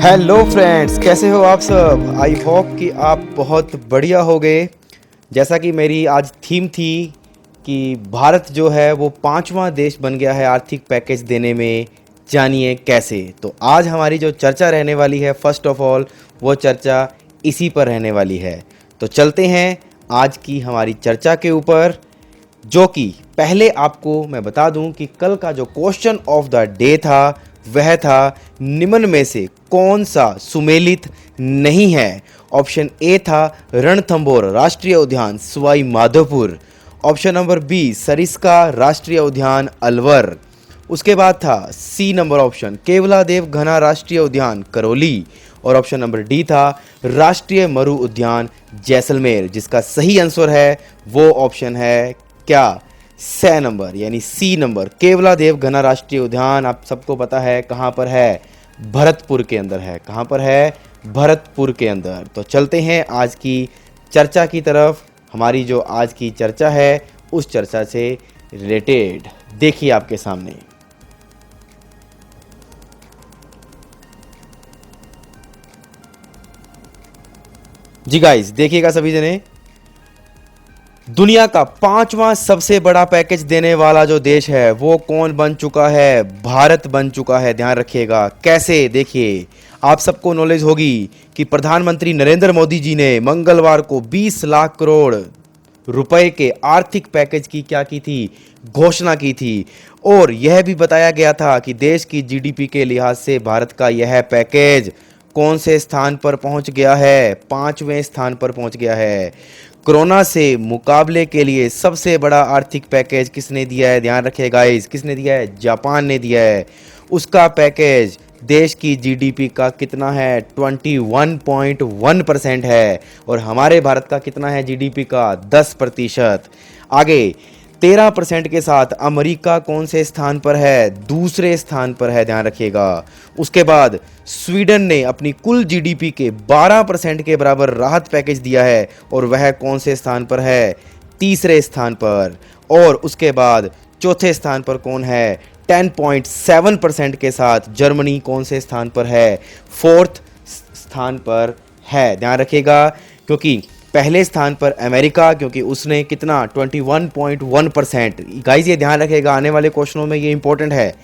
Hello friends, कैसे हो आप सब। आई होप कि आप बहुत बढ़िया हो गए। जैसा कि मेरी आज थीम थी कि भारत जो है वो पांचवा देश बन गया है आर्थिक पैकेज देने में, जानिए कैसे। तो आज हमारी जो चर्चा रहने वाली है, फर्स्ट ऑफ ऑल वो चर्चा इसी पर रहने वाली है। तो चलते हैं आज की हमारी चर्चा के ऊपर, जो कि पहले आपको मैं बता दूं कि कल का जो क्वेश्चन ऑफ द डे था वह था निम्न में से कौन सा सुमेलित नहीं है। ऑप्शन ए था रणथंभौर राष्ट्रीय उद्यान Sawai Madhopur. Option number B Sariska राष्ट्रीय उद्यान अलवर। उसके बाद था सी नंबर ऑप्शन केवलादेव घना राष्ट्रीय उद्यान करौली। और ऑप्शन नंबर डी था राष्ट्रीय मरु उद्यान जैसलमेर, जिसका सही आंसर है वो ऑप्शन है क्या, स नंबर यानी सी नंबर केवलादेव घना राष्ट्रीय उद्यान। आप सबको पता है कहाँ पर है, भरतपुर के अंदर है। कहाँ पर है, भरतपुर के अंदर। तो चलते हैं आज की चर्चा की तरफ। हमारी जो आज की चर्चा है उस चर्चा से रिलेटेड देखिए आपके सामने। जी गाइस, देखिएगा सभी जने। दुनिया का पांचवां सबसे बड़ा पैकेज देने वाला जो देश है वो कौन बन चुका है, भारत बन चुका है। ध्यान रखिएगा कैसे, देखिए आप सबको नॉलेज होगी कि प्रधानमंत्री नरेंद्र मोदी जी ने मंगलवार को 20 लाख करोड़ रुपए के आर्थिक पैकेज की क्या की थी, घोषणा की थी। और यह भी बताया गया था कि देश की जीडीपी के लिहाज से भारत का यह पैकेज कौन से स्थान पर पहुंच गया है, पांचवें स्थान पर पहुंच गया है। कोरोना से मुकाबले के लिए सबसे बड़ा आर्थिक पैकेज किसने दिया है, ध्यान रखिए गाइस, किसने दिया है, जापान ने दिया है। उसका पैकेज देश की जीडीपी का कितना है, 21.1% है। और हमारे भारत का कितना है जीडीपी का, 10%। आगे 13% के साथ अमेरिका कौन से स्थान पर है, दूसरे स्थान पर है, ध्यान रखिएगा। उसके बाद स्वीडन ने अपनी कुल जीडीपी के 12% के बराबर राहत पैकेज दिया है और वह कौन से स्थान पर है, तीसरे स्थान पर। और उसके बाद चौथे स्थान पर कौन है, 10.7% के साथ जर्मनी कौन से स्थान पर है, फोर्थ स्थान पर है। ध्यान रखिएगा, क्योंकि पहले स्थान पर अमेरिका, क्योंकि उसने कितना 21.1%। गाइस ये ध्यान रखिएगा, आने वाले क्वेश्चनों में ये इंपॉर्टेंट है।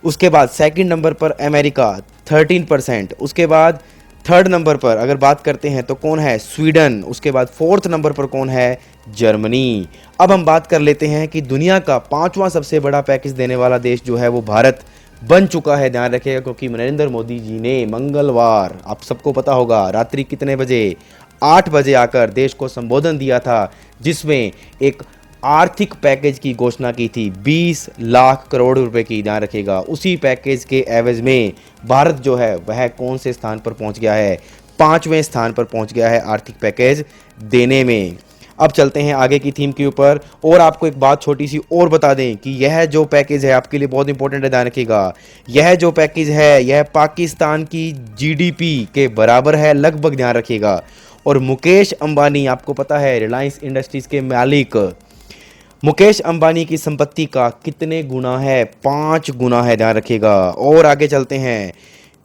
उसके बाद सेकंड नंबर पर अमेरिका 13%। उसके बाद थर्ड नंबर पर अगर बात करते हैं तो कौन है, स्वीडन। उसके बाद फोर्थ नंबर पर कौन है, जर्मनी। अब हम बात कर लेते हैं कि दुनिया का पांचवा सबसे बड़ा पैकेज देने वाला देश जो है वो भारत बन चुका है। ध्यान रखिएगा, क्योंकि नरेंद्र मोदी जी ने मंगलवार, आप सबको पता होगा, रात्रि कितने बजे, 8 बजे आकर देश को संबोधन दिया था, जिसमें एक आर्थिक पैकेज की घोषणा की थी 20 लाख करोड़ रुपए की। ध्यान रखिएगा, उसी पैकेज के एवज में भारत जो है वह कौन से स्थान पर पहुंच गया है, पांचवें स्थान पर पहुंच गया है आर्थिक पैकेज देने में। अब चलते हैं आगे की थीम के ऊपर। और आपको एक बात छोटी सी और बता दें कि यह जो पैकेज है आपके लिए बहुत इंपॉर्टेंट है, ध्यान रखिएगा। यह जो पैकेज है यह पाकिस्तान की जीडीपी के बराबर है लगभग, ध्यान रखिएगा। और मुकेश अंबानी, आपको पता है रिलायंस इंडस्ट्रीज के मालिक मुकेश अंबानी की संपत्ति का कितने गुना है, 5 गुना है, ध्यान रखिएगा। और आगे चलते हैं,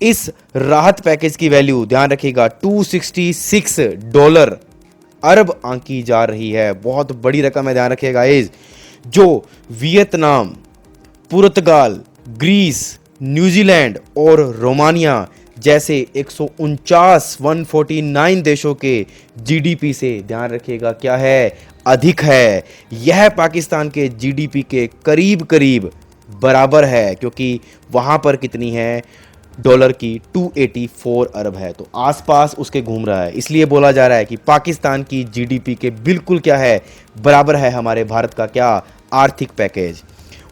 इस राहत पैकेज की वैल्यू ध्यान रखिएगा $266 अरब आंकी जा रही है। बहुत बड़ी रकम है, ध्यान रखिएगा। इस जो वियतनाम, पुर्तगाल, ग्रीस, न्यूजीलैंड और रोमानिया जैसे 149 देशों के जीडीपी से, ध्यान रखिएगा, क्या है, अधिक है। यह पाकिस्तान के जीडीपी के करीब करीब बराबर है, क्योंकि वहां पर कितनी है, डॉलर की 284 अरब है। तो आसपास उसके घूम रहा है, इसलिए बोला जा रहा है कि पाकिस्तान की जीडीपी के बिल्कुल क्या है, बराबर है हमारे भारत का क्या, आर्थिक पैकेज।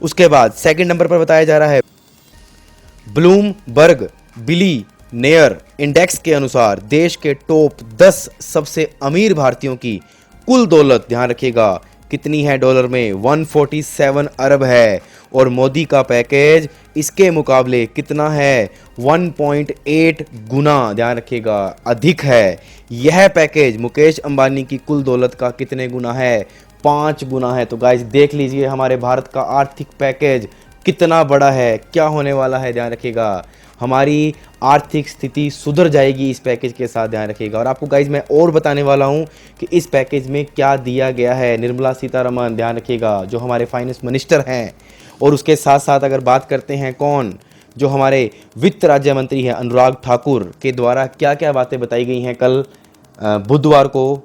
उसके बाद सेकंड नंबर पर बताया जा रहा है ब्लूमबर्ग बिलियनेयर इंडेक्स के अनुसार देश के टॉप 10 सबसे अमीर भारतीयों की कुल दौलत, ध्यान रखिएगा, कितनी है, डॉलर में 147 अरब है। और मोदी का पैकेज इसके मुकाबले कितना है, 1.8 गुना, ध्यान रखिएगा, अधिक है। यह पैकेज मुकेश अंबानी की कुल दौलत का कितने गुना है, 5 गुना है। तो गाइस देख लीजिए हमारे भारत का आर्थिक पैकेज कितना बड़ा है, क्या होने वाला है, ध्यान रखिएगा। हमारी आर्थिक स्थिति सुधर जाएगी इस पैकेज के साथ, ध्यान रखिएगा। और आपको गाइज मैं और बताने वाला हूं कि इस पैकेज में क्या दिया गया है। निर्मला सीतारमण, ध्यान रखिएगा, जो हमारे फाइनेंस मिनिस्टर हैं, और उसके साथ साथ अगर बात करते हैं कौन, जो हमारे वित्त राज्य मंत्री हैं अनुराग ठाकुर, के द्वारा क्या क्या बातें बताई गई हैं कल बुधवार को,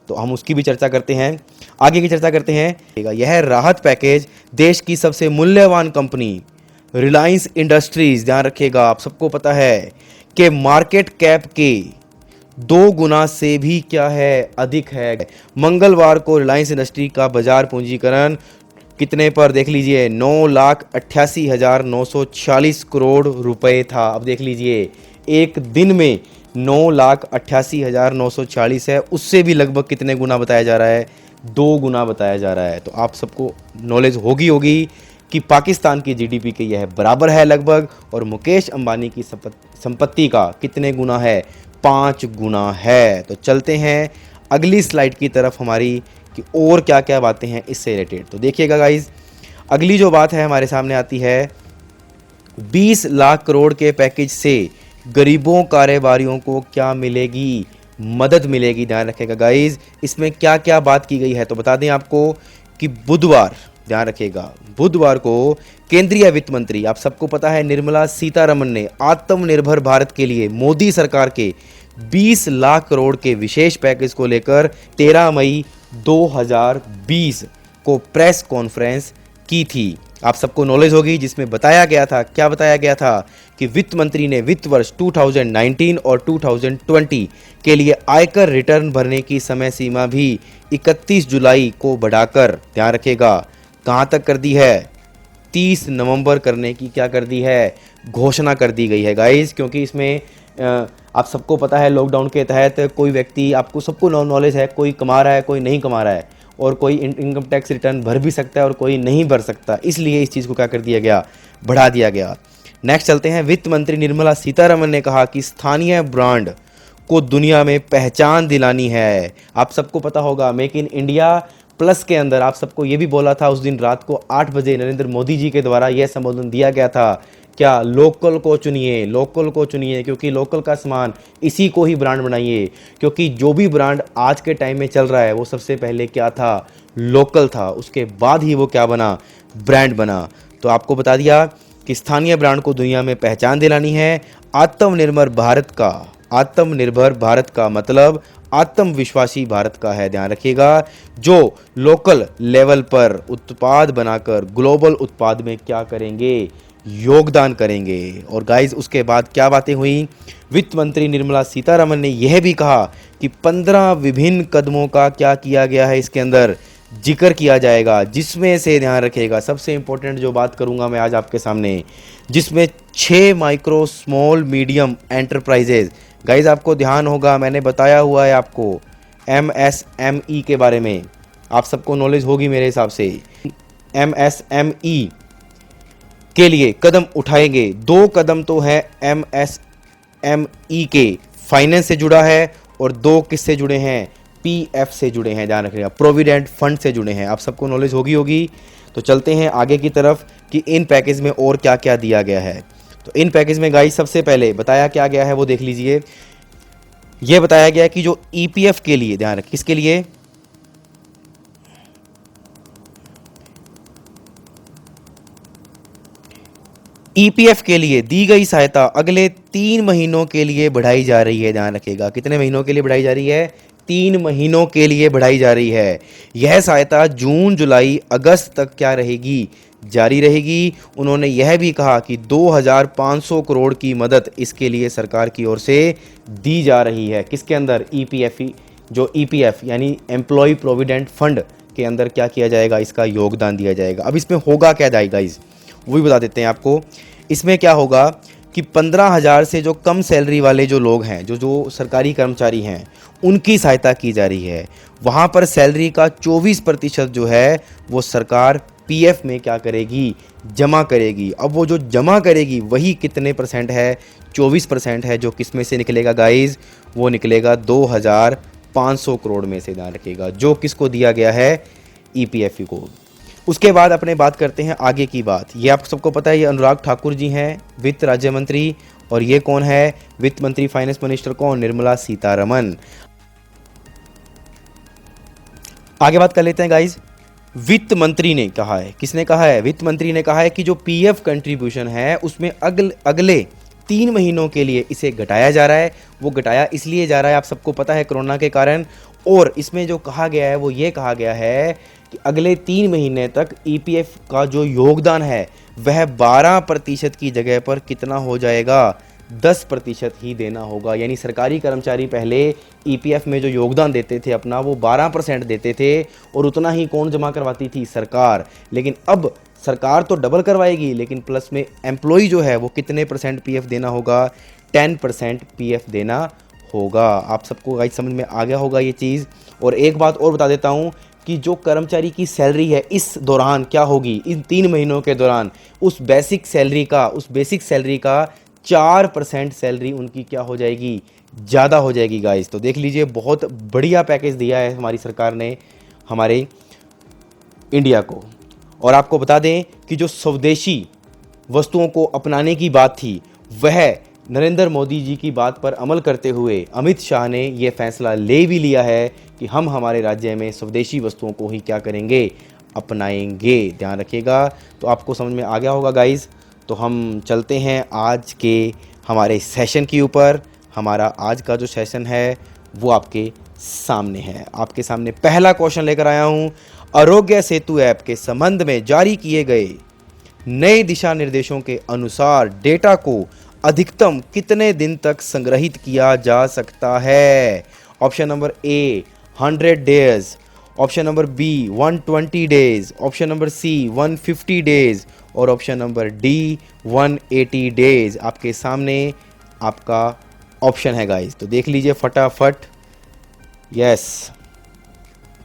तो हम उसकी भी चर्चा करते हैं। आगे की चर्चा करते हैं। यह राहत पैकेज देश की सबसे मूल्यवान कंपनी रिलायंस इंडस्ट्रीज, ध्यान रखिएगा, आप सबको पता है कि मार्केट कैप के 2 गुना से भी क्या है, अधिक है। मंगलवार को रिलायंस इंडस्ट्री का बाजार पूंजीकरण कितने पर, देख लीजिए, 9,88,940 करोड़ रुपए था। अब देख लीजिए, एक दिन में 9,88,940 है, उससे भी लगभग कितने गुना बताया जा रहा है, 2 गुना बताया जा रहा है। तो आप सबको नॉलेज होगी कि पाकिस्तान की जीडीपी के यह बराबर है लगभग, और मुकेश अंबानी की संपत्ति का कितने गुना है, 5 गुना है। तो चलते हैं अगली स्लाइड की तरफ हमारी, कि और क्या क्या बातें हैं इससे रिलेटेड। तो देखिएगा गाइज, अगली जो बात है हमारे सामने आती है, 20 लाख करोड़ के पैकेज से गरीबों कारोबारियों को क्या मिलेगी, मदद मिलेगी। ध्यान रखिएगा गाइज, इसमें क्या क्या बात की गई है। तो बता दें आपको कि बुधवार, ध्यान रखिएगा, बुधवार को केंद्रीय वित्त मंत्री, आप सबको पता है, निर्मला सीतारमण ने आत्मनिर्भर भारत के लिए मोदी सरकार के 20 लाख करोड़ के विशेष पैकेज को लेकर 13 मई 2020 को प्रेस कॉन्फ्रेंस की थी। आप सबको नॉलेज होगी, जिसमें बताया गया था, क्या बताया गया था, कि वित्त मंत्री ने वित्त वर्ष 2019 और 2020 के लिए आयकर रिटर्न भरने की समय सीमा भी 31 जुलाई को बढ़ाकर, ध्यान रखिएगा, कहां तक कर दी है, 30 नवंबर करने की क्या कर दी है, घोषणा कर दी गई है गाइस। क्योंकि इसमें आप सबको पता है, लॉकडाउन के तहत कोई व्यक्ति, आपको सबको नॉलेज है, कोई कमा रहा है, कोई नहीं कमा रहा है, और कोई इनकम टैक्स रिटर्न भर भी सकता है और कोई नहीं भर सकता, इसलिए इस चीज़ को क्या कर दिया गया, बढ़ा दिया गया। नेक्स्ट चलते हैं। वित्त मंत्री निर्मला सीतारमण ने कहा कि स्थानीय ब्रांड को दुनिया में पहचान दिलानी है। आप सबको पता होगा, मेक इन इंडिया प्लस के अंदर आप सबको ये भी बोला था, उस दिन रात को 8 बजे नरेंद्र मोदी जी के द्वारा यह संबोधन दिया गया था, क्या, लोकल को चुनिए, लोकल को चुनिए, क्योंकि लोकल का सामान, इसी को ही ब्रांड बनाइए। क्योंकि जो भी ब्रांड आज के टाइम में चल रहा है वो सबसे पहले क्या था, लोकल था, उसके बाद ही वो क्या बना, ब्रांड बना। तो आपको बता दिया कि स्थानीय ब्रांड को दुनिया में पहचान दिलानी है। आत्मनिर्भर भारत का मतलब आत्मविश्वासी भारत का है, ध्यान रखिएगा, जो लोकल लेवल पर उत्पाद बनाकर ग्लोबल उत्पाद में क्या करेंगे, योगदान करेंगे। और गाइज, उसके बाद क्या बातें हुई, वित्त मंत्री निर्मला सीतारमण ने यह भी कहा कि 15 विभिन्न कदमों का क्या किया गया है, इसके अंदर जिक्र किया जाएगा, जिसमें से, ध्यान रखिएगा, सबसे इंपॉर्टेंट जो बात करूंगा मैं आज आपके सामने, जिसमें 6 micro small medium enterprises, guys आपको ध्यान होगा, मैंने बताया हुआ है आपको MSME के बारे में, आप सबको नॉलेज होगी मेरे हिसाब से। MSME के लिए कदम उठाएंगे। 2 कदम तो है MSME के फाइनेंस से जुड़ा है, और 2 किससे जुड़े हैं, PF से जुड़े हैं, ध्यान रखिएगा, प्रोविडेंट फंड से जुड़े हैं। आप सबको नॉलेज होगी। तो चलते हैं आगे की तरफ कि इन पैकेज में और क्या क्या दिया गया है। तो इन पैकेज में गाइस सबसे पहले बताया क्या गया है वो देख लीजिए। यह बताया गया कि जो EPF के लिए, ध्यान रखिए, किसके लिए, EPF के लिए दी गई सहायता अगले 3 महीनों के लिए बढ़ाई जा रही है। ध्यान रखिएगा, कितने महीनों के लिए बढ़ाई जा रही है, 3 महीनों के लिए बढ़ाई जा रही है। यह सहायता जून, जुलाई, अगस्त तक क्या रहेगी, जारी रहेगी। उन्होंने यह भी कहा कि 2500 करोड़ की मदद इसके लिए सरकार की ओर से दी जा रही है। किसके अंदर, EPF, जो EPF यानी एम्प्लॉय प्रोविडेंट फंड के अंदर क्या किया जाएगा, इसका योगदान दिया जाएगा। अब इसमें होगा क्या गाइस, वो भी बता देते हैं आपको। इसमें क्या होगा कि 15,000 से जो कम सैलरी वाले जो लोग हैं, जो सरकारी कर्मचारी हैं, उनकी सहायता की जा रही है। वहाँ पर सैलरी का 24% जो है वो सरकार PF में क्या करेगी, जमा करेगी। अब वो जो जमा करेगी वही कितने परसेंट है, 24% है, जो किस में से निकलेगा गाइज, वो निकलेगा 2500 करोड़ में से, ध्यान रखिएगा, जो किसको दिया गया है, EPF को। उसके बाद अपने बात करते हैं आगे की बात। ये आप सबको पता है, ये अनुराग ठाकुर जी हैं, वित्त राज्य मंत्री, और ये कौन है? वित्त मंत्री, फाइनेंस मिनिस्टर कौन? निर्मला सीतारमन। आगे बात कर लेते हैं गाइज। वित्त मंत्री ने कहा है, किसने कहा है? वित्त मंत्री ने कहा है कि जो पीएफ कंट्रीब्यूशन है उसमें अगले 3 महीनों के लिए इसे घटाया जा रहा है। वो घटाया इसलिए जा रहा है, आप सबको पता है, कोरोना के कारण। और इसमें जो कहा गया है वो ये कहा गया है कि अगले 3 महीने तक ईपीएफ का जो योगदान है वह 12% की जगह पर कितना हो जाएगा? 10% ही देना होगा। यानी सरकारी कर्मचारी पहले ईपीएफ में जो योगदान देते थे अपना, वो 12% देते थे और उतना ही कौन जमा करवाती थी? सरकार। लेकिन अब सरकार तो डबल करवाएगी, लेकिन प्लस में एम्प्लॉय जो है वो कितने परसेंट पीएफ देना होगा? 10% पीएफ देना होगा। आप सबको गाइस समझ में आ गया होगा ये चीज़। और एक बात और बता देता हूँ कि जो कर्मचारी की सैलरी है इस दौरान क्या होगी? इन 3 महीनों के दौरान उस बेसिक सैलरी का 4% सैलरी उनकी क्या हो जाएगी? ज़्यादा हो जाएगी गाइस। तो देख लीजिए, बहुत बढ़िया पैकेज दिया है हमारी सरकार ने हमारे इंडिया को। और आपको बता दें कि जो स्वदेशी वस्तुओं को अपनाने की बात थी, वह नरेंद्र मोदी जी की बात पर अमल करते हुए अमित शाह ने यह फैसला ले भी लिया है कि हम हमारे राज्य में स्वदेशी वस्तुओं को ही क्या करेंगे? अपनाएंगे। ध्यान रखिएगा। तो आपको समझ में आ गया होगा गाइस। तो हम चलते हैं आज के हमारे सेशन के ऊपर। हमारा आज का जो सेशन है वो आपके सामने है। आपके सामने पहला क्वेश्चन लेकर आया हूँ। आरोग्य सेतु ऐप के संबंध में जारी किए गए नए दिशा निर्देशों के अनुसार डेटा को अधिकतम कितने दिन तक संग्रहित किया जा सकता है? Option number A 100 days, option number B 120 days, option number C 150 days और ऑप्शन नंबर डी 180 डेज। आपके सामने आपका ऑप्शन है गाइस। तो देख लीजिए फटाफट। यस,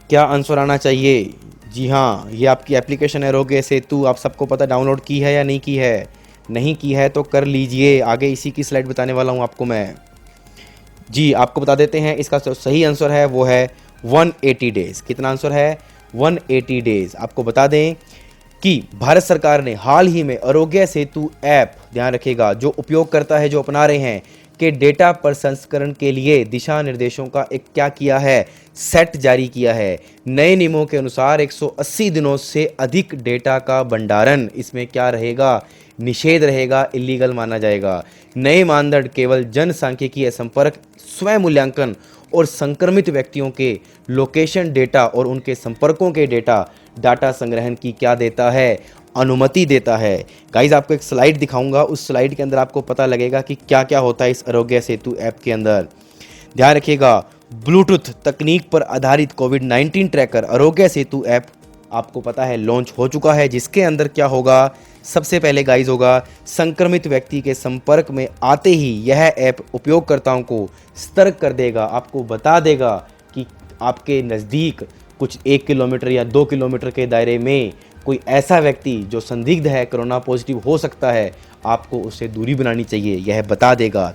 क्या आंसर आना चाहिए? जी हाँ, ये आपकी एप्लीकेशन है आरोग्य सेतु। आप सबको पता, डाउनलोड की है या नहीं की है? नहीं की है तो कर लीजिए। आगे इसी की स्लाइड बताने वाला हूँ आपको मैं। जी, आपको बता देते हैं इसका सही आंसर है वो है 180 डेज। कितना आंसर है? 180 डेज। आपको बता दें कि भारत सरकार ने हाल ही में आरोग्य सेतु ऐप, ध्यान रखिएगा, जो उपयोगकर्ता है जो अपना रहे हैं, के डेटा प्रसंस्करण के लिए दिशा निर्देशों का एक क्या किया है? सेट जारी किया है। नए नियमों के अनुसार 180 दिनों से अधिक डेटा का भंडारण इसमें क्या रहेगा? निषेध रहेगा, इलीगल माना जाएगा। नए मानदंड केवल जनसांख्यिकीय संपर्क, स्वयं मूल्यांकन और संक्रमित व्यक्तियों के लोकेशन डेटा और उनके संपर्कों के डाटा संग्रहण की क्या देता है? अनुमति देता है। गाइज, आपको एक स्लाइड दिखाऊंगा, उस स्लाइड के अंदर आपको पता लगेगा कि क्या क्या होता है इस आरोग्य सेतु ऐप के अंदर। ध्यान रखिएगा, ब्लूटूथ तकनीक पर आधारित कोविड-19 ट्रैकर आरोग्य सेतु ऐप आपको पता है लॉन्च हो चुका है, जिसके अंदर क्या होगा? सबसे पहले गाइज होगा, संक्रमित व्यक्ति के संपर्क में आते ही यह ऐप उपयोगकर्ताओं को सतर्क कर देगा, आपको बता देगा कि आपके नज़दीक कुछ 1 किलोमीटर या 2 किलोमीटर के दायरे में कोई ऐसा व्यक्ति जो संदिग्ध है, कोरोना पॉजिटिव हो सकता है, आपको उससे दूरी बनानी चाहिए, यह बता देगा।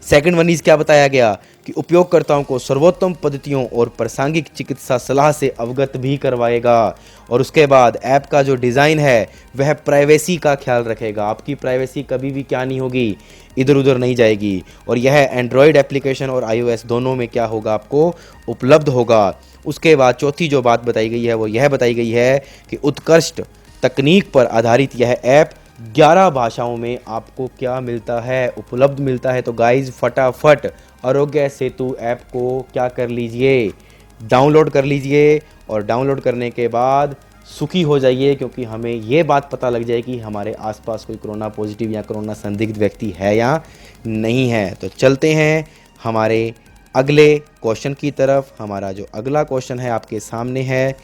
सेकंड वन इज क्या बताया गया कि उपयोगकर्ताओं को सर्वोत्तम पद्धतियों और प्रासंगिक चिकित्सा सलाह से अवगत भी करवाएगा। और उसके बाद ऐप का जो डिज़ाइन है वह प्राइवेसी का ख्याल रखेगा। आपकी प्राइवेसी कभी भी क्या नहीं होगी? इधर उधर नहीं जाएगी। और यह एंड्रॉयड एप्लीकेशन और iOS दोनों में क्या होगा? आपको उपलब्ध होगा। उसके बाद चौथी जो बात बताई गई है वो यह बताई गई है कि उत्कृष्ट तकनीक पर आधारित यह ऐप 11 भाषाओं में आपको क्या मिलता है? उपलब्ध मिलता है। तो गाइज, फटाफट आरोग्य सेतु ऐप को क्या कर लीजिए? डाउनलोड कर लीजिए। और डाउनलोड करने के बाद सुखी हो जाइए, क्योंकि हमें ये बात पता लग जाए कि हमारे आसपास कोई कोरोना पॉजिटिव या कोरोना संदिग्ध व्यक्ति है या नहीं है। तो चलते हैं हमारे अगले क्वेश्चन की तरफ। हमारा जो अगला क्वेश्चन है आपके सामने है,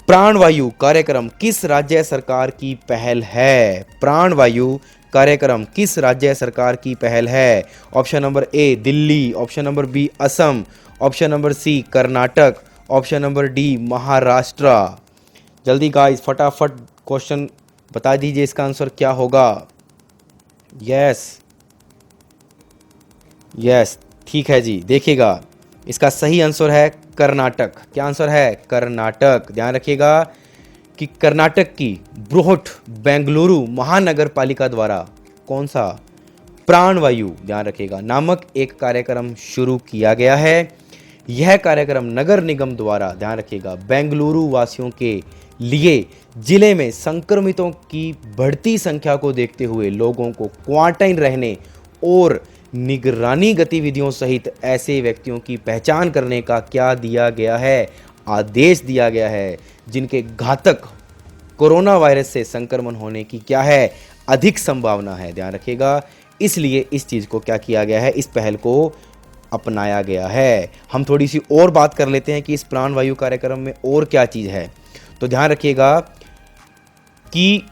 प्राणवायु कार्यक्रम किस राज्य सरकार की पहल है? प्राणवायु कार्यक्रम किस राज्य सरकार की पहल है? Option number A Delhi, option number B Assam, option number C Karnataka, option number D Maharashtra. जल्दी गाइस, फटाफट क्वेश्चन बता दीजिए, इसका आंसर क्या होगा? यस, ठीक है जी। देखिएगा, इसका सही आंसर है कर्नाटक। क्या आंसर है? कर्नाटक। ध्यान रखिएगा कि कर्नाटक की बृहट बेंगलुरु महानगर पालिका द्वारा कौन सा प्राणवायु ध्यान रखिएगा नामक एक कार्यक्रम शुरू किया गया है। यह कार्यक्रम नगर निगम द्वारा ध्यान रखिएगा बेंगलुरु वासियों के लिए जिले में संक्रमितों की बढ़ती संख्या को देखते हुए लोगों को क्वारंटाइन रहने और निगरानी गतिविधियों सहित ऐसे व्यक्तियों की पहचान करने का क्या दिया गया है, आदेश दिया गया है जिनके घातक कोरोना वायरस से संक्रमण होने की क्या है, अधिक संभावना है। ध्यान रखिएगा, इसलिए इस चीज़ को क्या किया गया है, इस पहल को अपनाया गया है। हम थोड़ी सी और बात कर लेते हैं कि इस प्राणवायु कार्यक्रम में और क्या चीज़ है। तो ध्यान रखिएगा कि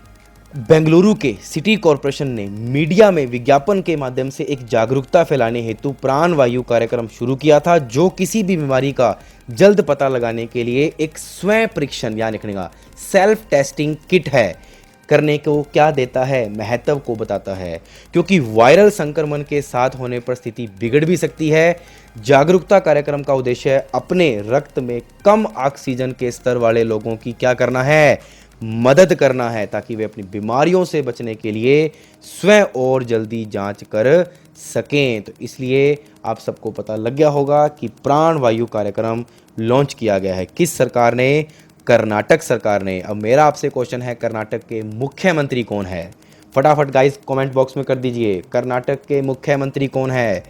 बेंगलुरु के सिटी कॉरपोरेशन ने मीडिया में विज्ञापन के माध्यम से एक जागरूकता फैलाने हेतु प्राणवायु कार्यक्रम शुरू किया था, जो किसी भी बीमारी का जल्द पता लगाने के लिए एक स्वयं परीक्षण यानी रखने सेल्फ टेस्टिंग किट है करने को क्या देता है, महत्व को बताता है, क्योंकि वायरल संक्रमण के साथ होने पर स्थिति बिगड़ भी सकती है। जागरूकता कार्यक्रम का उद्देश्य है अपने रक्त में कम ऑक्सीजन के स्तर वाले लोगों की क्या करना है, मदद करना है, ताकि वे अपनी बीमारियों से बचने के लिए स्वयं और जल्दी जांच कर सकें। तो इसलिए आप सबको पता लग गया होगा कि प्राणवायु कार्यक्रम लॉन्च किया गया है। किस सरकार ने? कर्नाटक सरकार ने। अब मेरा आपसे क्वेश्चन है, कर्नाटक के मुख्यमंत्री कौन है? फटाफट गाइस कमेंट बॉक्स में कर दीजिए, कर्नाटक के मुख्यमंत्री कौन है?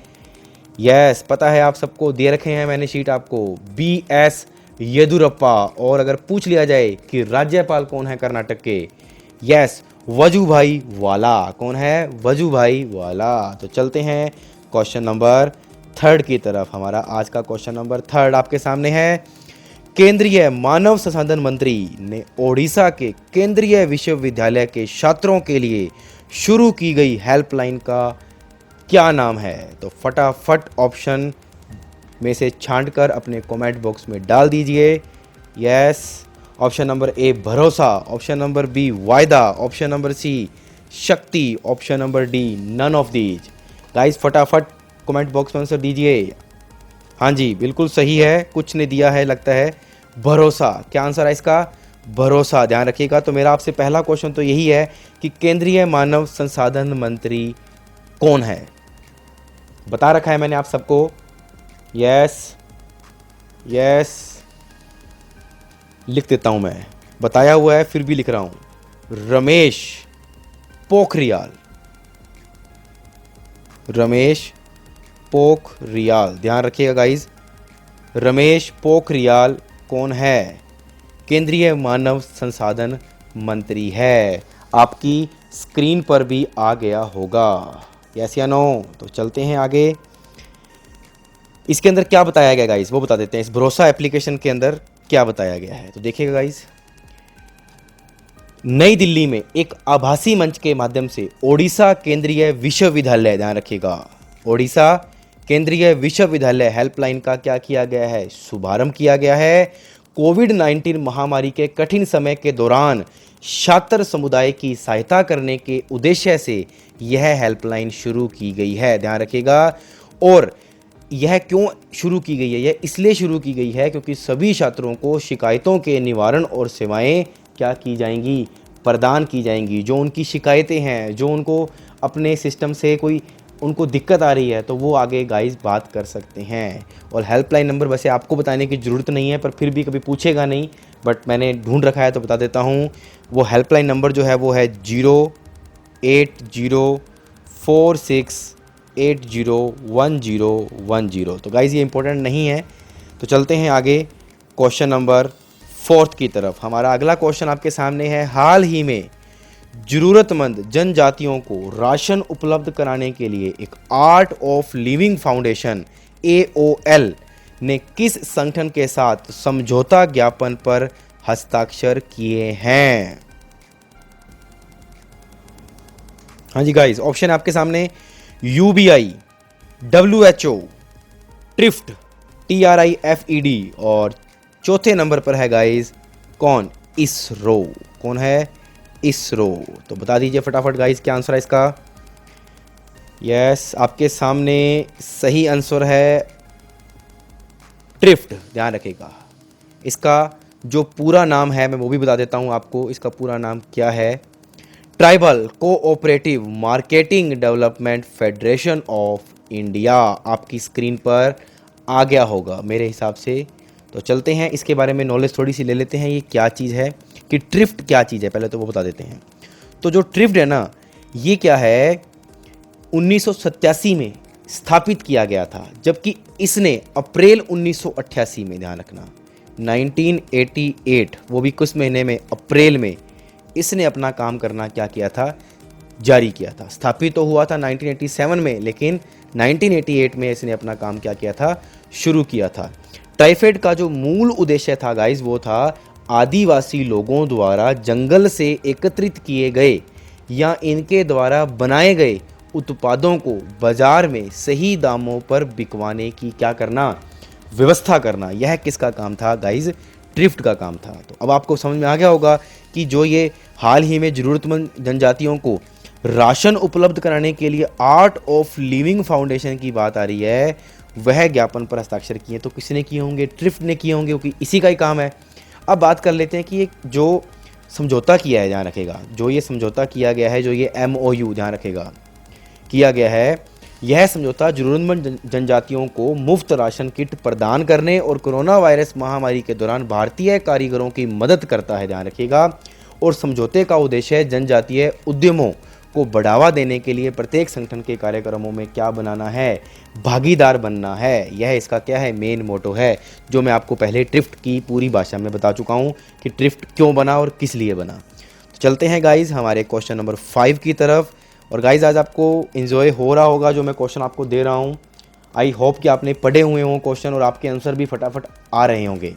यस, पता है आप सबको, दे रखे हैं मैंने शीट आपको, BS येदुरप्पा। और अगर पूछ लिया जाए कि राज्यपाल कौन है कर्नाटक के, यस, वजुभाई वाला। कौन है? वजुभाई वाला। तो चलते हैं क्वेश्चन नंबर 3 की तरफ। हमारा आज का क्वेश्चन नंबर 3 आपके सामने है। केंद्रीय मानव संसाधन मंत्री ने ओडिशा के केंद्रीय विश्वविद्यालय के छात्रों के लिए शुरू की गई हेल्पलाइन का क्या नाम है? तो फटाफट ऑप्शन में से छांटकर अपने कमेंट बॉक्स में डाल दीजिए। यस, ऑप्शन नंबर A भरोसा, ऑप्शन नंबर B वायदा, ऑप्शन नंबर C शक्ति, option number D none of these. Guys फटाफट कमेंट बॉक्स में आंसर दीजिए। हाँ जी, बिल्कुल सही है, कुछ ने दिया है लगता है भरोसा। क्या आंसर है इसका? भरोसा। ध्यान रखिएगा। तो मेरा आपसे पहला क्वेश्चन तो यही है कि केंद्रीय मानव संसाधन मंत्री कौन है? बता रखा है मैंने आप सबको। यस यस, लिख देता हूं, मैं बताया हुआ है फिर भी लिख रहा हूं, रमेश पोखरियाल। रमेश पोखरियाल, ध्यान रखिएगा गाइज, रमेश पोखरियाल कौन है? केंद्रीय मानव संसाधन मंत्री है। आपकी स्क्रीन पर भी आ गया होगा, यस या नो? तो चलते हैं आगे। इसके अंदर क्या बताया गया गाइज, वो बता देते हैं। इस भरोसा एप्लीकेशन के अंदर क्या बताया गया है, तो देखिएगा गाइज। नई दिल्ली में एक आभासी मंच के माध्यम से ओडिशा केंद्रीय विश्वविद्यालय, ध्यान रखिएगा, ओडिशा केंद्रीय विश्वविद्यालय हेल्पलाइन का क्या किया गया है? शुभारंभ किया गया है। कोविड-19 महामारी के कठिन समय के दौरान छात्र समुदाय की सहायता करने के उद्देश्य से यह हेल्पलाइन शुरू की गई है। ध्यान रखिएगा। और यह क्यों शुरू की गई है? यह इसलिए शुरू की गई है क्योंकि सभी छात्रों को शिकायतों के निवारण और सेवाएं क्या की जाएंगी? प्रदान की जाएंगी। जो उनकी शिकायतें हैं, जो उनको अपने सिस्टम से कोई उनको दिक्कत आ रही है, तो वो आगे गाइस बात कर सकते हैं। और हेल्पलाइन नंबर वैसे आपको बताने की ज़रूरत नहीं है, पर फिर भी कभी पूछेगा नहीं, बट मैंने ढूंढ रखा है तो बता देता हूँ। वो हेल्पलाइन नंबर जो है वो है 08046801010। तो गाइस ये इंपॉर्टेंट नहीं है। तो चलते हैं आगे क्वेश्चन नंबर 4 की तरफ। हमारा अगला क्वेश्चन आपके सामने है। हाल ही में ज़रूरतमंद जनजातियों को राशन उपलब्ध कराने के लिए एक art of living foundation AOL ने किस संगठन के साथ समझौता ज्ञापन पर हस्ताक्षर किए हैं? हाँ जी गाइस, ऑप्शन आपके सामने UBI, WHO, ट्रिफ्ट TRIFED और चौथे नंबर पर है गाइस कौन? इसरो। कौन है? इसरो। तो बता दीजिए फटाफट गाइस क्या आंसर है इसका? यस, आपके सामने सही आंसर है ट्रिफ्ट। ध्यान रखिएगा। इसका जो पूरा नाम है मैं वो भी बता देता हूँ आपको। इसका पूरा नाम क्या है? Tribal cooperative marketing development federation of India आपकी स्क्रीन पर आ गया होगा मेरे हिसाब से। तो चलते हैं इसके बारे में नॉलेज थोड़ी सी ले लेते हैं, ये क्या चीज़ है कि ट्रिफ्ट क्या चीज़ है, पहले तो वो बता देते हैं। तो जो ट्रिफ्ट है ना, ये क्या है, 1987 में स्थापित किया गया था, जबकि इसने अप्रैल 1988 में, ध्यान रखना 1988, वो भी किस महीने में, अप्रैल में इसने अपना काम करना क्या किया था, जारी किया था। स्थापित तो हुआ था 1987 में, लेकिन 1988 में इसने अपना काम क्या किया था, शुरू किया था। ट्राइफेड का जो मूल उद्देश्य था गाइस, वो था आदिवासी लोगों द्वारा जंगल से एकत्रित किए गए या इनके द्वारा बनाए गए उत्पादों को बाजार में सही दामों पर बिकवाने की क्या करना, व्यवस्था करना। यह किसका काम था गाइस, ट्रिफ्ट का काम था। तो अब आपको समझ में आ गया होगा कि जो ये हाल ही में ज़रूरतमंद जनजातियों को राशन उपलब्ध कराने के लिए आर्ट ऑफ लिविंग फाउंडेशन की बात आ रही है, वह ज्ञापन पर हस्ताक्षर किए तो किसने किए होंगे, ट्रिफ्ट ने किए होंगे, क्योंकि इसी का ही काम है। अब बात कर लेते हैं कि ये जो समझौता किया है, ध्यान रखेगा, जो ये समझौता किया गया है, जो ये MOU, ध्यान रखेगा, किया गया है, यह समझौता जरूरतमंद जनजातियों को मुफ्त राशन किट प्रदान करने और कोरोना वायरस महामारी के दौरान भारतीय कारीगरों की मदद करता है, ध्यान रखिएगा। और समझौते का उद्देश्य जनजातीय उद्यमों को बढ़ावा देने के लिए प्रत्येक संगठन के कार्यक्रमों में क्या बनाना है, भागीदार बनना है। यह इसका क्या है, मेन मोटो है, जो मैं आपको पहले ट्रिफ्ट की पूरी भाषा में बता चुका हूँ कि ट्रिफ्ट क्यों बना और किस लिए बना। तो चलते हैं गाइज हमारे क्वेश्चन नंबर 5 की तरफ। और गाइज आज आपको इन्जॉय हो रहा होगा जो मैं क्वेश्चन आपको दे रहा हूँ। आई होप कि आपने पढ़े हुए हों क्वेश्चन और आपके आंसर भी फटाफट आ रहे होंगे।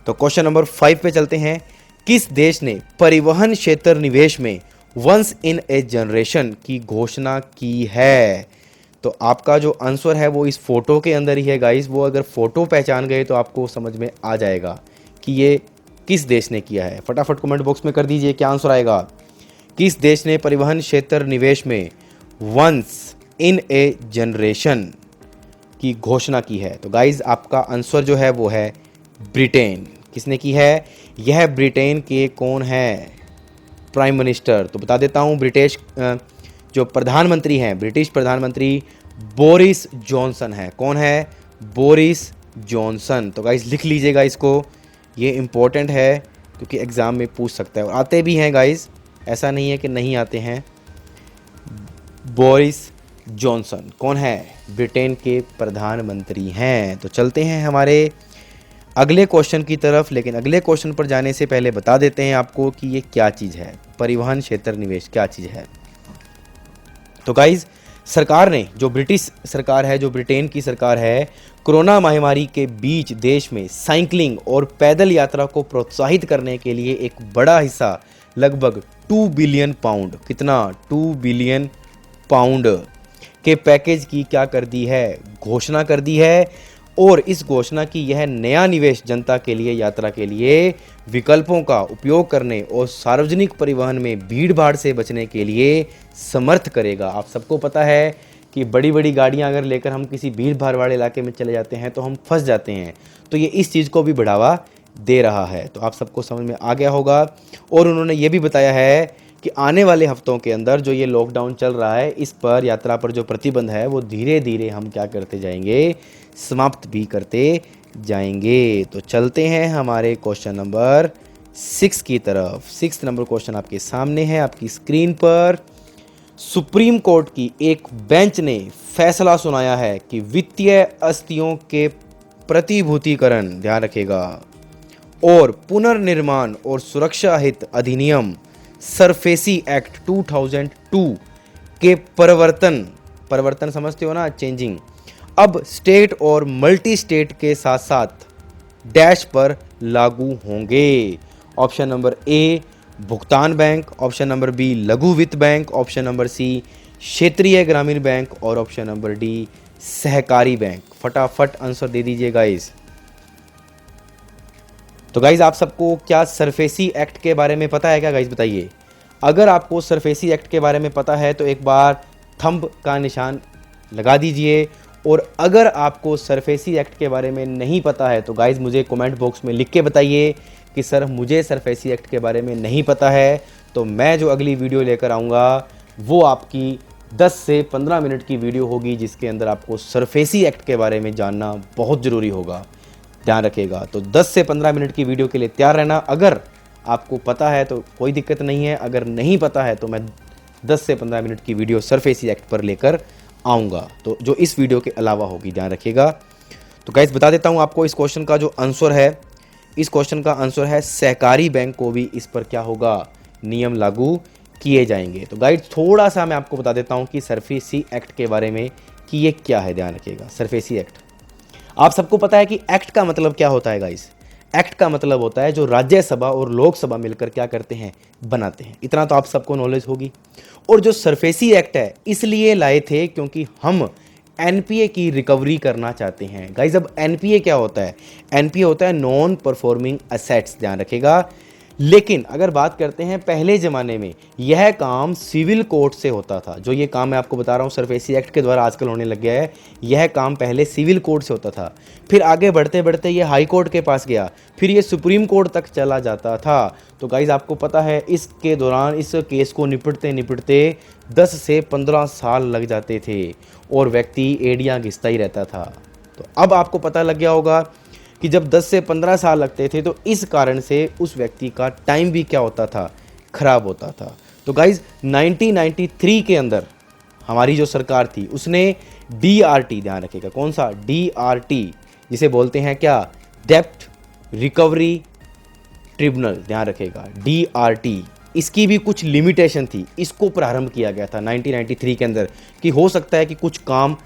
तो क्वेश्चन नंबर 5 पे चलते हैं। किस देश ने परिवहन क्षेत्र निवेश में वंस इन ए जनरेशन की घोषणा की है? तो आपका जो आंसर है वो इस फोटो के अंदर ही है गाइज। वो अगर फोटो पहचान गए तो आपको समझ में आ जाएगा कि ये किस देश ने किया है। फटाफट कमेंट बॉक्स में कर दीजिए क्या आंसर आएगा। किस देश ने परिवहन क्षेत्र निवेश में वंस इन ए जनरेशन की घोषणा की है? तो गाइज आपका आंसर जो है वो है ब्रिटेन। किसने की है? यह ब्रिटेन के कौन है? Prime minister. तो बता देता हूँ, ब्रिटिश जो प्रधानमंत्री हैं, ब्रिटिश प्रधानमंत्री बोरिस जॉनसन है। कौन है? Boris Johnson. तो गाइज लिख लीजिएगा इसको, ये इम्पोर्टेंट है क्योंकि एग्ज़ाम में पूछ सकता है और आते भी हैं गाइज, ऐसा नहीं है कि नहीं आते हैं। बोरिस जॉनसन कौन है? ब्रिटेन के प्रधानमंत्री हैं। तो चलते हैं हमारे अगले क्वेश्चन की तरफ, लेकिन अगले क्वेश्चन पर जाने से पहले बता देते हैं आपको कि ये क्या चीज़ है, परिवहन क्षेत्र निवेश क्या चीज़ है। तो गाइज सरकार ने, जो ब्रिटिश सरकार है, जो ब्रिटेन की सरकार है, कोरोना महामारी के बीच देश में साइकिलिंग और पैदल यात्रा को प्रोत्साहित करने के लिए एक बड़ा हिस्सा, लगभग 2 बिलियन पाउंड, कितना, 2 बिलियन पाउंड के पैकेज की क्या कर दी है? घोषणा कर दी है। और इस घोषणा की यह नया निवेश जनता के लिए, यात्रा के लिए विकल्पों का उपयोग करने और सार्वजनिक परिवहन में भीड़ भाड़ से बचने के लिए समर्थ करेगा। आप सबको पता है कि बड़ी बड़ी गाड़ियां अगर लेकर हम किसी भीड़ भाड़ वाले इलाके में चले जाते हैं तो हम फंस जाते हैं। तो ये इस चीज़ को भी बढ़ावा दे रहा है। तो आप सबको समझ में आ गया होगा। और उन्होंने ये भी बताया है कि आने वाले हफ्तों के अंदर जो ये लॉकडाउन चल रहा है, इस पर, यात्रा पर जो प्रतिबंध है, वो धीरे धीरे हम क्या करते जाएंगे, समाप्त भी करते जाएंगे। तो चलते हैं हमारे क्वेश्चन नंबर 6 की तरफ। 6 नंबर क्वेश्चन आपके सामने है, आपकी स्क्रीन पर। सुप्रीम कोर्ट की एक बेंच ने फैसला सुनाया है कि वित्तीय अस्तियों के प्रतिभूतिकरण, ध्यान रखेगा, और पुनर्निर्माण और सुरक्षा हित अधिनियम सरफेसी एक्ट 2002 के परिवर्तन समझते हो ना, चेंजिंग, अब स्टेट और मल्टी स्टेट के साथ साथ डैश पर लागू होंगे। ऑप्शन नंबर ए भुगतान बैंक, ऑप्शन नंबर बी लघु वित्त बैंक, ऑप्शन नंबर सी क्षेत्रीय ग्रामीण बैंक और ऑप्शन नंबर डी सहकारी बैंक। फटाफट आंसर दे दीजिए गाइस। तो गाइज आप सबको क्या सरफेसी एक्ट के बारे में पता है क्या गाइज, बताइए। अगर आपको सरफेसी एक्ट के बारे में पता है तो एक बार थंब का निशान लगा दीजिए, और अगर आपको सरफेसी एक्ट के बारे में नहीं पता है तो गाइज मुझे कमेंट बॉक्स में लिख के बताइए कि सर मुझे सरफेसी एक्ट के बारे में नहीं पता है। तो तो मैं जो अगली वीडियो लेकर आऊँगा वो आपकी 10 से 15 मिनट की वीडियो होगी, जिसके अंदर आपको सरफेसी एक्ट के बारे में जानना बहुत ज़रूरी होगा। ध्यान रखिएगा। तो 10 से 15 मिनट की वीडियो के लिए तैयार रहना। अगर आपको पता है तो कोई दिक्कत नहीं है, अगर नहीं पता है तो मैं 10 से 15 मिनट की वीडियो सरफेसी एक्ट पर लेकर आऊँगा, तो जो इस वीडियो के अलावा होगी। ध्यान रखिएगा। तो गाइस बता देता हूँ आपको इस क्वेश्चन का जो आंसर है, इस क्वेश्चन का आंसर है सहकारी बैंक को भी इस पर क्या होगा, नियम लागू किए जाएंगे। तो गाइस थोड़ा सा मैं आपको बता देता हूँ कि सरफेसी एक्ट के बारे में कि ये क्या है। ध्यान रखिएगा। सरफेसी एक्ट, आप सबको पता है कि एक्ट का मतलब क्या होता है गाइस। एक्ट का मतलब होता है जो राज्यसभा और लोकसभा मिलकर क्या करते हैं, बनाते हैं। इतना तो आप सबको नॉलेज होगी। और जो सरफेसी एक्ट है इसलिए लाए थे क्योंकि हम एनपीए की रिकवरी करना चाहते हैं गाइस। अब एनपीए क्या होता है, एनपीए होता है नॉन परफॉर्मिंग असेट्स। ध्यान रखिएगा। लेकिन अगर बात करते हैं पहले ज़माने में, यह काम सिविल कोर्ट से होता था। जो ये काम मैं आपको बता रहा हूँ सरफेसी एक्ट के द्वारा आजकल होने लग गया है, यह काम पहले सिविल कोर्ट से होता था। फिर आगे बढ़ते बढ़ते ये हाई कोर्ट के पास गया, फिर ये सुप्रीम कोर्ट तक चला जाता था। तो गाइज़ आपको पता है इसके दौरान इस केस को निपटते निपटते 10 से 15 साल लग जाते थे और व्यक्ति एड़ियाँ घिसता ही रहता था। तो अब आपको पता लग गया होगा कि जब 10 से 15 साल लगते थे तो इस कारण से उस व्यक्ति का टाइम भी क्या होता था, खराब होता था। तो गाइज 1993 के अंदर हमारी जो सरकार थी उसने डीआरटी, ध्यान रखिएगा कौन सा, डीआरटी, जिसे बोलते हैं क्या, डेब्ट रिकवरी ट्रिब्यूनल। ध्यान रखिएगा डीआरटी, इसकी भी कुछ लिमिटेशन थी। इसको प्रारंभ किया गया था 1993 के अंदर कि हो सकता है कि कुछ काम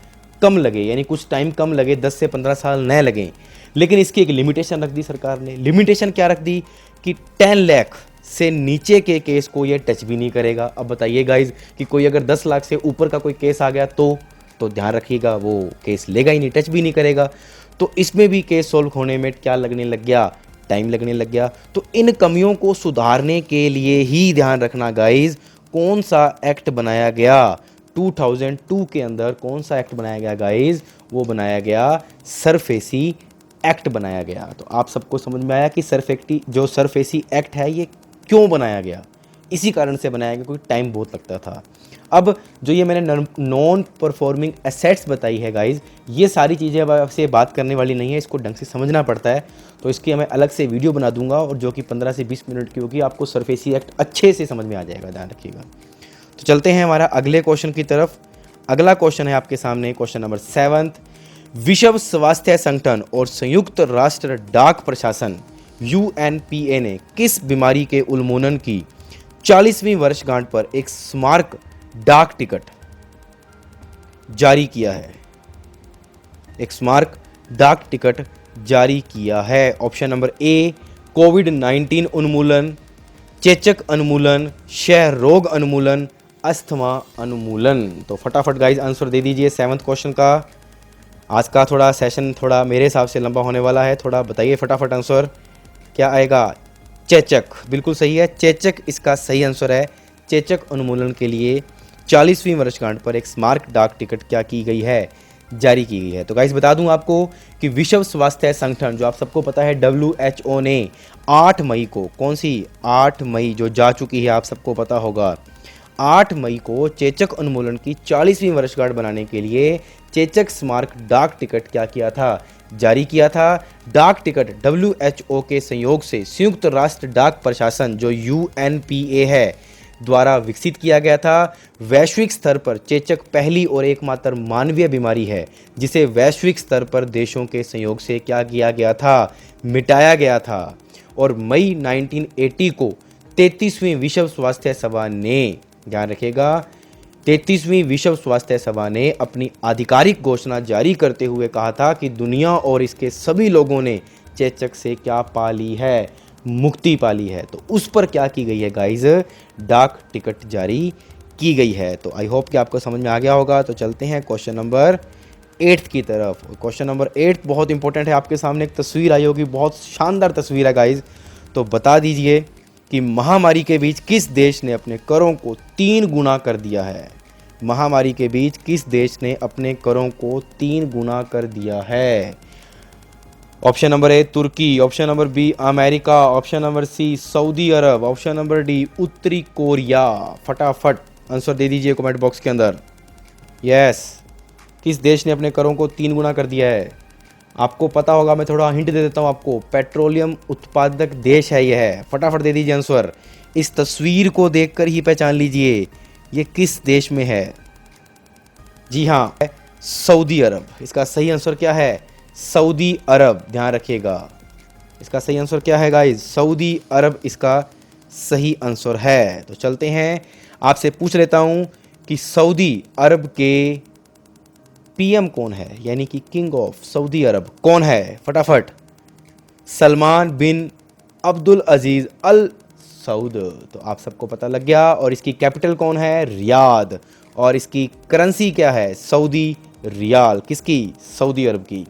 कम लगे, यानी कुछ टाइम कम लगे, 10 से 15 साल न लगें, लेकिन इसकी एक लिमिटेशन रख दी सरकार ने। लिमिटेशन क्या रख दी कि 10 लाख से नीचे के केस को ये टच भी नहीं करेगा। अब बताइए गाइज कि कोई अगर 10 लाख से ऊपर का कोई केस आ गया तो ध्यान रखिएगा वो केस लेगा ही नहीं, टच भी नहीं करेगा। तो इसमें भी केस सोल्व होने में क्या लगने लग गया, टाइम लगने लग गया। तो इन कमियों को सुधारने के लिए ही ध्यान रखना गाइज कौन सा एक्ट बनाया गया 2002 के अंदर। कौन सा एक्ट बनाया गया गाइज, वो बनाया गया सरफेसी एक्ट बनाया गया। तो आप सबको समझ में आया कि जो सरफेसी एक्ट है ये क्यों बनाया गया, इसी कारण से बनाया गया क्योंकि टाइम बहुत लगता था। अब जो ये मैंने नॉन परफॉर्मिंग एसेट्स बताई है गाइज, ये सारी चीज़ें अब आपसे बात करने वाली नहीं है, इसको ढंग से समझना पड़ता है। तो इसकी मैं अलग से वीडियो बना दूंगा और जो कि 15 से 20 मिनट की होगी, आपको सरफेसी एक्ट अच्छे से समझ में आ जाएगा। ध्यान रखिएगा। तो चलते हैं हमारा अगले क्वेश्चन की तरफ। अगला क्वेश्चन है आपके सामने, क्वेश्चन नंबर 7। विश्व स्वास्थ्य संगठन और संयुक्त राष्ट्र डाक प्रशासन यूएनपीए ने किस बीमारी के उन्मूलन की 40वीं वर्षगांठ पर एक स्मारक डाक टिकट जारी किया है, एक स्मारक डाक टिकट जारी किया है। ऑप्शन नंबर ए कोविड-19 उन्मूलन, चेचक उन्मूलन, क्षय रोग उन्मूलन, अस्थमा उन्मूलन। तो फटाफट गाइज आंसर दे दीजिए 7th क्वेश्चन का। आज का थोड़ा सेशन थोड़ा मेरे हिसाब से लंबा होने वाला है, थोड़ा बताइए फटाफट आंसर क्या आएगा। चेचक, बिल्कुल सही है, चेचक इसका सही आंसर है। चेचक उन्मूलन के लिए 40वीं वर्षगांठ पर एक स्मारक डाक टिकट क्या की गई है, जारी की गई है। तो गाइस बता दूं आपको कि विश्व स्वास्थ्य संगठन, जो आप सबको पता है WHO ने 8 मई को, कौन सी 8 मई जो जा चुकी है, आप सबको पता होगा, 8 मई को चेचक उन्मूलन की 40वीं वर्षगांठ बनाने के लिए चेचक स्मारक डाक टिकट क्या किया था, जारी किया था। डाक टिकट WHO के सहयोग से संयुक्त राष्ट्र डाक प्रशासन जो UNPA है द्वारा विकसित किया गया था। वैश्विक स्तर पर चेचक पहली और एकमात्र मानवीय बीमारी है जिसे वैश्विक स्तर पर देशों के सहयोग से क्या किया गया था, मिटाया गया था। और मई 1980 को 33वीं विश्व स्वास्थ्य सभा ने, ध्यान रखिएगा, 33वीं विश्व स्वास्थ्य सभा ने अपनी आधिकारिक घोषणा जारी करते हुए कहा था कि दुनिया और इसके सभी लोगों ने चेचक से क्या पाली है, मुक्ति पाली है। तो उस पर क्या की गई है गाइज, डाक टिकट जारी की गई है। तो आई होप कि आपको समझ में आ गया होगा। तो चलते हैं क्वेश्चन नंबर 8 की तरफ। क्वेश्चन नंबर 8 बहुत इंपॉर्टेंट है। आपके सामने एक तस्वीर आई होगी, बहुत शानदार तस्वीर है गाइज। तो बता दीजिए कि महामारी के बीच किस देश ने अपने करों को 3 गुना कर दिया है। महामारी के बीच किस देश ने अपने करों को 3 गुना कर दिया है। ऑप्शन नंबर ए तुर्की, option number B America, option number C सऊदी अरब, ऑप्शन नंबर डी उत्तरी कोरिया। फटाफट आंसर दे दीजिए कमेंट बॉक्स के अंदर। यस, किस देश ने अपने करों को 3 गुना कर दिया है? आपको पता होगा, मैं थोड़ा हिंट दे देता हूँ आपको, पेट्रोलियम उत्पादक देश है यह। फटाफट दे दीजिए आंसर। इस तस्वीर को देखकर ही पहचान लीजिए ये किस देश में है। जी हाँ, सऊदी अरब। इसका सही आंसर क्या है? सऊदी अरब। ध्यान रखिएगा, इसका सही आंसर क्या है गाइस? सऊदी अरब इसका सही आंसर है। तो चलते हैं, आपसे पूछ लेता हूं कि सऊदी अरब के पीएम कौन है, यानी कि किंग ऑफ सऊदी अरब कौन है? फटाफट। सलमान बिन अब्दुल अजीज अल सऊद। तो आप सबको पता लग गया। और इसकी कैपिटल कौन है? रियाद। और इसकी करेंसी क्या है? सऊदी रियाल। किसकी? सऊदी अरब की।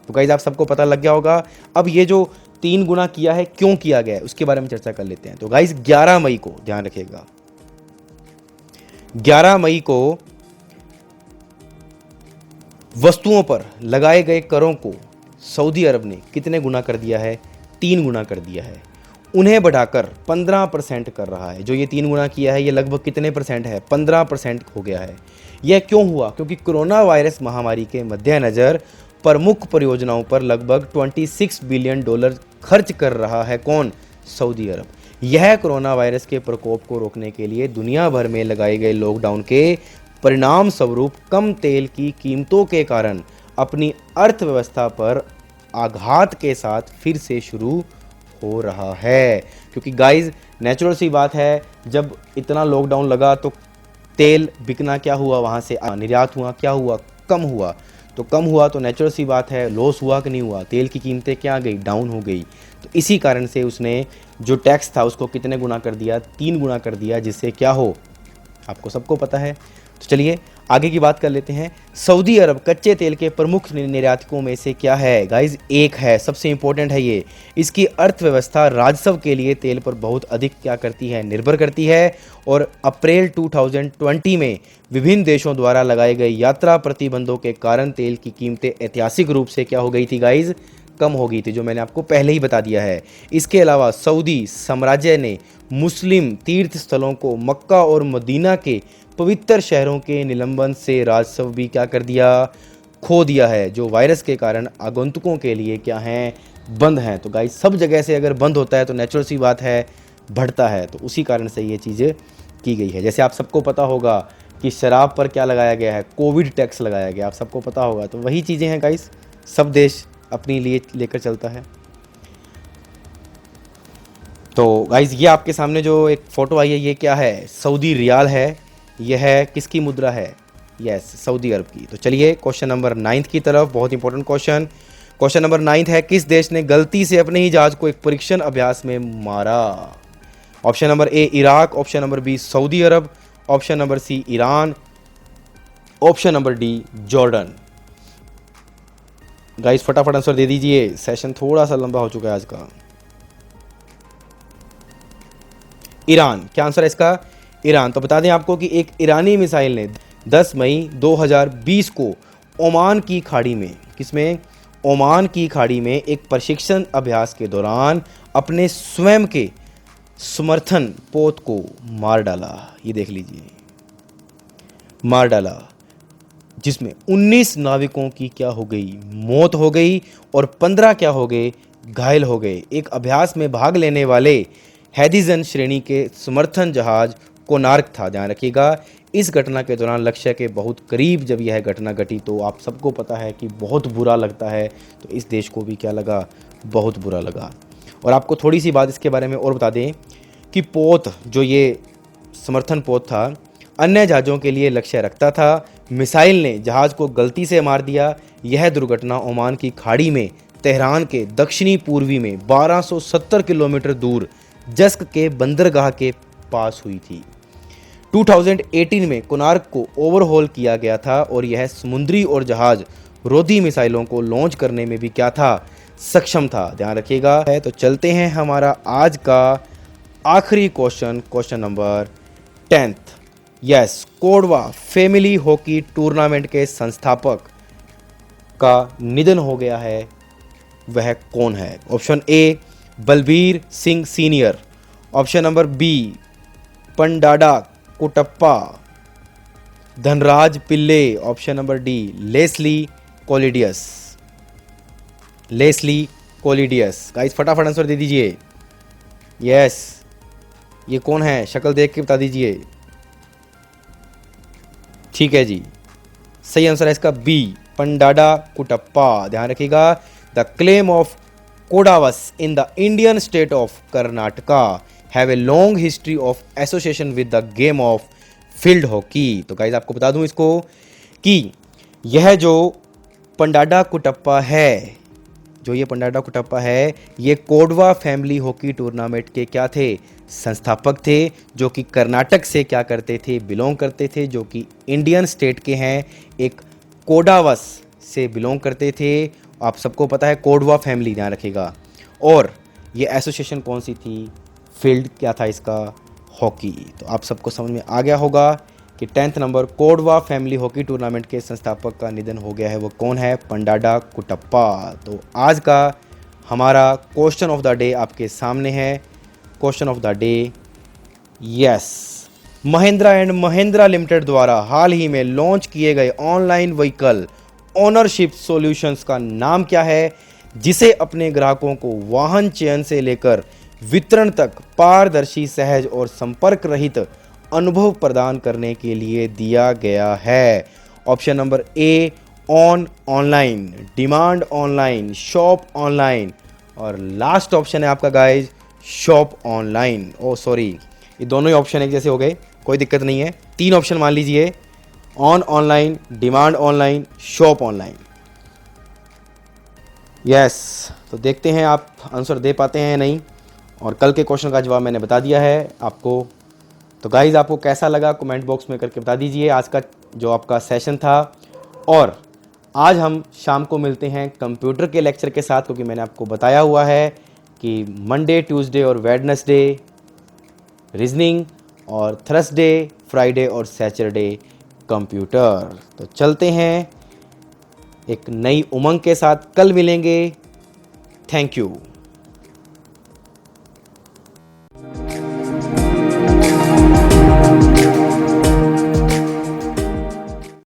तो गाइस आप सबको पता लग गया होगा। अब ये जो 3 गुना किया है, क्यों किया गया है, उसके बारे में चर्चा कर लेते हैं। तो गाइस 11 मई को, ध्यान रखिएगा, 11 मई को वस्तुओं पर लगाए गए करों को सऊदी अरब ने कितने गुना कर दिया है? 3 गुना कर दिया है। उन्हें बढ़ाकर 15% कर रहा है। जो ये 3 गुना किया है, ये लगभग कितने परसेंट है? 15% हो गया है। यह क्यों हुआ? क्योंकि कोरोना वायरस महामारी के मद्देनज़र प्रमुख परियोजनाओं पर लगभग $26 बिलियन खर्च कर रहा है। कौन? सऊदी अरब। यह कोरोना वायरस के प्रकोप को रोकने के लिए दुनिया भर में लगाए गए लॉकडाउन के परिणाम स्वरूप कम तेल की कीमतों के कारण अपनी अर्थव्यवस्था पर आघात के साथ फिर से शुरू हो रहा है। क्योंकि गाइज नेचुरल सी बात है, जब इतना लॉकडाउन लगा तो तेल बिकना क्या हुआ, वहाँ से निर्यात हुआ, क्या हुआ? कम हुआ। तो कम हुआ तो नेचुरल सी बात है, लॉस हुआ कि नहीं हुआ? तेल की कीमतें क्या गई? डाउन हो गई। तो इसी कारण से उसने जो टैक्स था उसको कितने गुना कर दिया? 3 गुना कर दिया, जिससे क्या हो, आपको सबको पता है। तो चलिए आगे की बात कर लेते हैं। सऊदी अरब कच्चे तेल के प्रमुख निर्यातकों में से क्या है? गाइज एक है, सबसे इंपॉर्टेंट है ये। इसकी अर्थव्यवस्था राजस्व के लिए तेल पर बहुत अधिक क्या करती है? निर्भर करती है। और अप्रैल 2020 में विभिन्न देशों द्वारा लगाए गए यात्रा प्रतिबंधों के कारण तेल की कीमतें ऐतिहासिक रूप से क्या हो गई थी गाइज? कम हो गई थी, जो मैंने आपको पहले ही बता दिया है। इसके अलावा सऊदी साम्राज्य ने मुस्लिम तीर्थ स्थलों को मक्का और मदीना के पवित्र शहरों के निलंबन से राजस्व भी क्या कर दिया? खो दिया है, जो वायरस के कारण आगंतुकों के लिए क्या हैं? बंद हैं। तो गाइस सब जगह से अगर बंद होता है तो नेचुरल सी बात है, बढ़ता है। तो उसी कारण से ये चीज़ें की गई है। जैसे आप सबको पता होगा कि शराब पर क्या लगाया गया है? कोविड टैक्स लगाया गया, आप सबको पता होगा। तो वही चीज़ें हैं गाइस, सब देश अपनी लिए लेकर चलता है। तो गाइस ये आपके सामने जो एक फ़ोटो आई है, ये क्या है? सऊदी रियाल है। यह है किसकी मुद्रा है? यस, सऊदी अरब की। तो चलिए क्वेश्चन नंबर 9 की तरफ, बहुत इंपॉर्टेंट क्वेश्चन। क्वेश्चन नंबर 9 है, किस देश ने गलती से अपने ही जहाज को एक परीक्षण अभ्यास में मारा? Option number A Iraq, option number B सऊदी अरब, option number C Iran, option number D Jordan. Guys फटाफट आंसर दे दीजिए, सेशन थोड़ा सा लंबा हो चुका है आज का। ईरान, क्या आंसर है इसका? ईरान। तो बता दें आपको कि एक ईरानी मिसाइल ने 10 मई 2020 को ओमान की खाड़ी में, किसमें? ओमान की खाड़ी में एक प्रशिक्षण अभ्यास के दौरान अपने स्वयं के समर्थन पोत को मार डाला। ये देख लीजिए, मार डाला, जिसमें 19 नाविकों की क्या हो गई? मौत हो गई और 15 क्या हो गए? घायल हो गए। एक अभ्यास में भाग लेने वाले हैदिजन श्रेणी के समर्थन जहाज कोनार्क था। ध्यान रखिएगा, इस घटना के दौरान लक्ष्य के बहुत करीब जब यह घटना घटी तो आप सबको पता है कि बहुत बुरा लगता है। तो इस देश को भी क्या लगा? बहुत बुरा लगा। और आपको थोड़ी सी बात इसके बारे में और बता दें कि पोत, जो ये समर्थन पोत था, अन्य जहाज़ों के लिए लक्ष्य रखता था। मिसाइल ने जहाज़ को गलती से मार दिया। यह दुर्घटना ओमान की खाड़ी में तेहरान के दक्षिणी पूर्वी में 1270 किलोमीटर दूर जस्क के बंदरगाह के पास हुई थी। 2018 में कोनार्क को ओवरहॉल किया गया था और यह समुद्री और जहाज रोधी मिसाइलों को लॉन्च करने में भी क्या था? सक्षम था। ध्यान रखिएगा। तो चलते हैं हमारा आज का आखिरी question, question number 10। Yes, Kodava family hockey tournament के संस्थापक का निधन हो गया है। वह कौन है? Option A Balbir Singh senior, option number B Pandanda Kuttappa Dhanraj Pillay, option number D Leslie Claudius. Leslie Claudius. Guys फटाफट आंसर दे दीजिए। यस, ये कौन है? शक्ल देख के बता दीजिए। ठीक है जी, सही आंसर है इसका बी पंडाडा कुटप्पा। ध्यान रखिएगा, the claim of Kodavas in the Indian state of Karnataka have a long history of association with the game of field hockey. तो गाइज आपको बता दूं इसको कि यह जो पंडाडा कुटप्पा है, ये कोडवा फैमिली हॉकी टूर्नामेंट के क्या थे? संस्थापक थे, जो कि कर्नाटक से क्या करते थे? बिलोंग करते थे, जो कि इंडियन स्टेट के हैं, एक कोडावस से बिलोंग करते थे। आप सबको पता है कोडवा फैमिली, ध्यान रखिएगा। और ये एसोसिएशन कौन सी थी? फील्ड क्या था इसका? हॉकी। तो आप सबको समझ में आ गया होगा कि 10th number Kodava family hockey tournament के संस्थापक का निधन हो गया है। वो कौन है? पंडाडा कुटप्पा। तो आज का हमारा क्वेश्चन ऑफ द डे आपके सामने है। Question of the day, yes, Mahindra and Mahindra limited द्वारा हाल ही में लॉन्च किए गए ऑनलाइन व्हीकल ओनरशिप सॉल्यूशंस का नाम क्या है, जिसे अपने ग्राहकों को वाहन चयन से लेकर वितरण तक पारदर्शी, सहज और संपर्क रहित अनुभव प्रदान करने के लिए दिया गया है? ऑप्शन नंबर ए online, demand online, shop online, और लास्ट ऑप्शन है आपका गाइज शॉप ऑनलाइन। ओ सॉरी, ये दोनों ही ऑप्शन एक जैसे हो गए, कोई दिक्कत नहीं है। 3 ऑप्शन मान लीजिए, online, demand online, shop online. Yes, तो देखते हैं आप आंसर दे पाते हैं या नहीं। और कल के क्वेश्चन का जवाब मैंने बता दिया है आपको। तो गाइज़ आपको कैसा लगा कमेंट बॉक्स में करके बता दीजिए आज का जो आपका सेशन था। और आज हम शाम को मिलते हैं कंप्यूटर के लेक्चर के साथ, क्योंकि मैंने आपको बताया हुआ है कि मंडे, ट्यूसडे और वेडनेसडे रीजनिंग, और थर्सडे, फ्राइडे और सैटरडे कंप्यूटर। तो चलते हैं एक नई उमंग के साथ, कल मिलेंगे। Thank you.